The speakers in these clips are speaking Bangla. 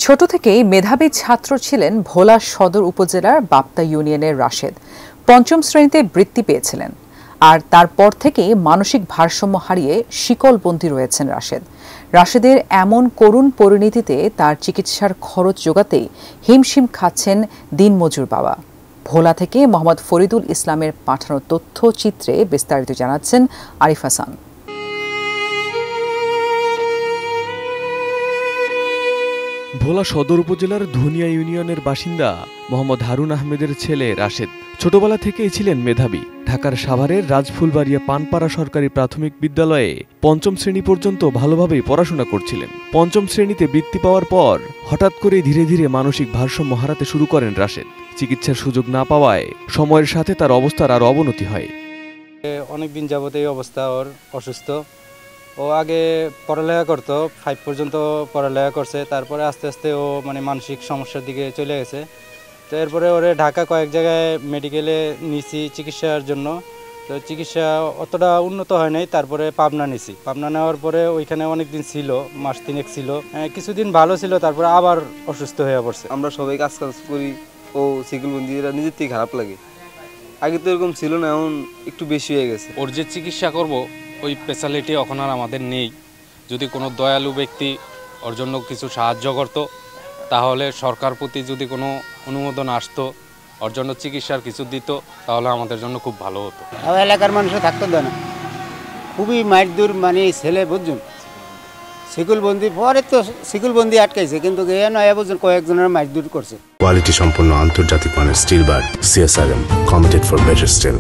ছোট থেকেই মেধাবী ছাত্র ছিলেন ভোলা সদর উপজেলার বাপ্তা ইউনিয়নের রাশেদ। পঞ্চম শ্রেণীতে বৃত্তি পেয়েছিলেন, আর তারপর থেকেই মানসিক ভারসাম্য হারিয়ে শিকলবন্দী রয়েছেন রাশেদ। রাশেদের এমন করুণ পরিণতিতে তার চিকিৎসার খরচ জোগাতেই হিমশিম খাচ্ছেন দিনমজুর বাবা। ভোলা থেকে মোহাম্মদ ফরিদুল ইসলামের পাঠানো তথ্যচিত্রে বিস্তারিত জানাচ্ছেন আরিফ হাসান। ভোলা সদর উপজেলার ধুনিয়া ইউনিয়নের বাসিন্দা মোহাম্মদ হারুন আহমেদের ছেলে রাশেদ ছোটবেলা থেকেই ছিলেন মেধাবী। ঢাকার সাভারের রাজফুলবাড়িয়া পানপাড়া সরকারি প্রাথমিক বিদ্যালয়ে পঞ্চম শ্রেণী পর্যন্ত ভালোভাবেই পড়াশোনা করছিলেন। পঞ্চম শ্রেণীতে বৃত্তি পাওয়ার পর হঠাৎ করে ধীরে ধীরে মানসিক ভারসাম্য হারাতে শুরু করেন রাশেদ। চিকিৎসার সুযোগ না পাওয়ায় সময়ের সাথে তার অবস্থার আরও অবনতি হয়। অনেকদিন যাবত এই অবস্থা, ওর অসুস্থ। ও আগে পড়ালেখা করতো, 5 পর্যন্ত পড়ালেখা করছে, তারপরে আস্তে আস্তে ও মানসিক সমস্যার দিকে চলে গেছে। তো এরপরে ওরে ঢাকা কয়েক জায়গায় মেডিকেলে নিছি চিকিৎসার জন্য। তো চিকিৎসা অতটা উন্নত হয় নাই, তারপরে পাবনা নিছি। পাবনা নেওয়ার পরে ওইখানে অনেকদিন ছিল, মাস 3 ছিল। কিছুদিন ভালো ছিল, তারপরে আবার অসুস্থ হয়ে পড়ছে। আমরা সবাই কাজ করি, ও শিকলবন্দিরা নিজের থেকে খারাপ লাগে। আগে তো এরকম ছিল না, এখন একটু বেশি হয়ে গেছে। ওর যে চিকিৎসা করব ওই ফ্যাসিলিটি এখন আর আমাদের নেই। যদি কোনো দয়ালু ব্যক্তি ওর জন্য কিছু সাহায্য করত, তাহলে সরকার প্রতি যদি কোনো অনুমোদন আসতো, ওর জন্য চিকিৎসার কিছু দিত, তাহলে আমাদের জন্য খুব ভালো হতো। এলাকার মানুষও থাকতো না, খুবই মাইদুর ছেলে বুঝুন। শিকলবন্দি পরে তো শিকলবন্দি আটকাইছে, কিন্তু কয়েকজনের মাইদুর করছে। কোয়ালিটি সম্পন্ন আন্তর্জাতিক মানের still bar CSRM, committed for better still.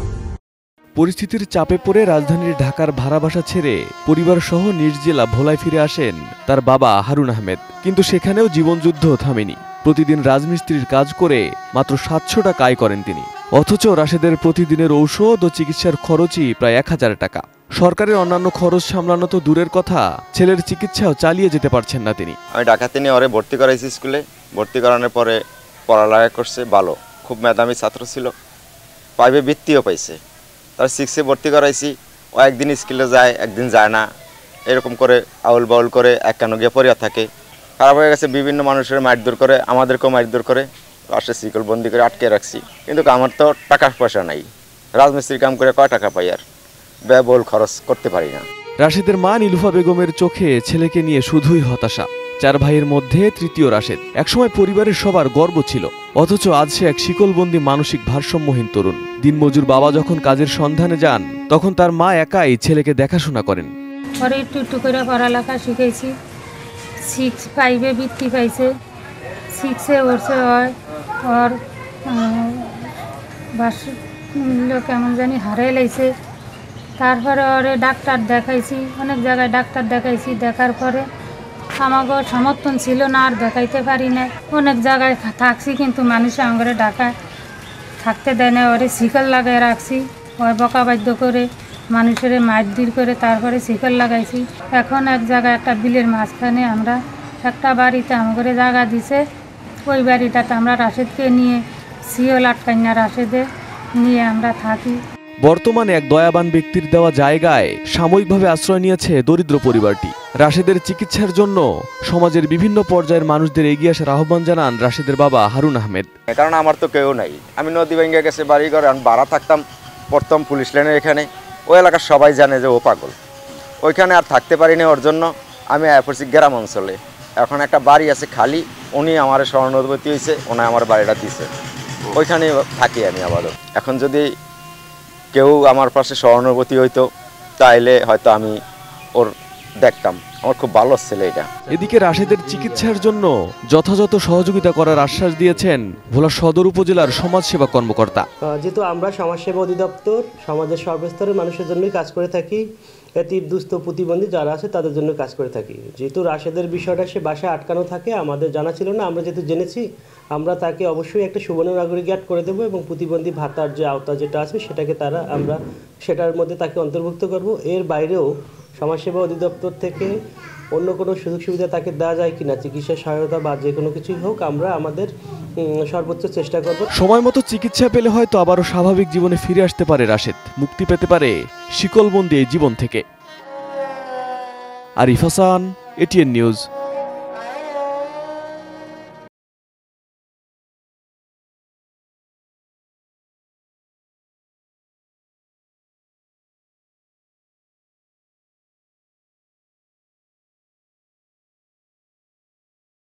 পরিস্থিতির চাপে পড়ে রাজধানীর ঢাকার ভাড়া বাসা ছেড়ে পরিবার সহ নিজ জেলা ভোলায় ফিরে আসেন তার বাবা হারুন আহমেদ। কিন্তু সেখানেও জীবনযুদ্ধ থামেনি। প্রতিদিন রাজমিস্ত্রির কাজ করে মাত্র 700 টাকা আয় করেন তিনি। অথচ রাশেদের প্রতিদিনের ঔষধ ও চিকিৎসার খরচই প্রায় 1000 টাকা। সরকারের অন্যান্য খরচ সামলানো তো দূরের কথা, ছেলের চিকিৎসাও চালিয়ে যেতে পারছেন না তিনি। আমি ঢাকাতে নিয়ে ওরে ভর্তি করাইছি স্কুলে। ভর্তি করানোর পরে পড়ালেখা করছে ভালো, খুব মেধাবী ছাত্র ছিল। 5 বৃত্তিও পাইছে। তার 6 ভর্তি করাইছি। ও একদিন স্কুলে যায়, একদিন যায় না, এরকম করে আউল বাউল করে একখানো গিয়ে পড়িয়া থাকে। খারাপ হয়ে গেছে, বিভিন্ন মানুষের মারধর করে, আমাদেরকেও মারধর করে। লাস্টে শিকলবন্দি করে আটকে রাখছি। কিন্তু আমার তো টাকা পয়সা নাই, রাজমিস্ত্রির কাম করে কয় টাকা পাই, আর ব্যয়বহুল খরচ করতে পারি না। রাশেদের মা নীলুফা বেগমের চোখে ছেলেকে নিয়ে শুধুই হতাশা। 4 ভাইয়ের মধ্যে তৃতীয় রাশেদ। একসময় পরিবারের সবার গর্ব ছিল, অথচ আজ সে এক শিকলবন্দি মানসিক ভারসাম্যহীন তরুণ। দিনমজুর বাবা যখন কাজের সন্ধানে যান, তখন তার মা একাই ছেলেকে দেখাশোনা করেন। পরে একটু একটু করে পড়ালেখা শিখেছি। 5 বৃত্তি পাইছে, 6 উঠছে। ওর বাসুল্য কেমন জানি হারিয়ে লাইছে। তারপরে ওরে ডাক্তার দেখাইছি, অনেক জায়গায় ডাক্তার দেখাইছি। দেখার পরে আমাকে সমর্থন ছিল না, আর দেখাইতে পারি না। অনেক জায়গায় থাকছি, কিন্তু মানুষ আমাকে ঢাকায় থাকতে দেয় না। ওরে শিকল লাগাই রাখছি, ওই বকা বাধ্য করে মানুষের মারধর করে তারপরে শিকল লাগাইছি। এখন এক জায়গায় একটা বিলের মাঝখানে আমরা একটা বাড়িতে আমাকে জায়গা দিছে। ওই বাড়িটাতে আমরা রাশেদকে নিয়ে শিকল আটকাই না, রাশেদে নিয়ে আমরা থাকি। বর্তমানে এক দয়াবান ব্যক্তির দেওয়া জায়গায় সাময়িকভাবে আশ্রয় নিয়েছে দরিদ্র পরিবারটি। রাশেদের চিকিৎসার জন্য সমাজের বিভিন্ন পর্যায়ের মানুষদের এগিয়ে আসার আহ্বান জানান রাশেদের বাবা হারুন আহমেদ। কারণ আমার তো কেউ নাই, আমি নদী ভেঙে গেছে বাড়ি ঘরে, আমি ভাড়া থাকতাম প্রথম পুলিশ লাইনের এখানে। ওই এলাকার সবাই জানে যে ও পাগল। ওইখানে আর থাকতে পারিনি, ওর জন্য আমি পড়ছি গ্রাম অঞ্চলে। এখন একটা বাড়ি আছে খালি, উনি আমার সহানুভূতি হয়েছে, উনি আমার বাড়িটা দিয়েছে, ওইখানে থাকি আমি আবারও। এখন যদি কেউ আমার পাশে সহানুভূতি হইতো, তাইলে হয়তো আমি ওর দেখতাম। আমার খুব ভালো ছেলে এটা। এদিকে রাশেদের চিকিৎসার জন্য যথাযথ সহযোগিতা করার আশ্বাস দিয়েছেন ভোলা সদর উপজেলার সমাজসেবা কর্মকর্তা। যেহেতু আমরা সমাজসেবা অধিদপ্তর সমাজের সর্বস্তরের মানুষের জন্যই কাজ করে থাকি, এতিম দুস্থ প্রতিবন্ধী যারা আছে তাদের জন্য কাজ করে থাকি। যেহেতু রাশেদের বিষয়টা সে বাসায় আটকানো থাকে, আমাদের জানা ছিল না, আমরা যেহেতু জেনেছি, আমরা তাকে অবশ্যই একটা সুবর্ণ নাগরিক অ্যাড করে দেবো এবং প্রতিবন্ধী ভাতার যে আওতা যেটা আছে সেটাকে আমরা সেটার মধ্যে তাকে অন্তর্ভুক্ত করব। এর বাইরেও সমাজসেবা অধিদপ্তর থেকে অন্য কোনো সুযোগ সুবিধা তাকে দেওয়া যায় কিনা, চিকিৎসা সহায়তা বা যে কোনো কিছুই হোক, আমরা আমাদের সর্বোচ্চ চেষ্টা করব। সময় মতো চিকিৎসা পেলে হয়তো আবারও স্বাভাবিক জীবনে ফিরে আসতে পারে রাশেদ, মুক্তি পেতে পারে শিকলবন্দি এই জীবন থেকে। Arif Hasan, ATN news.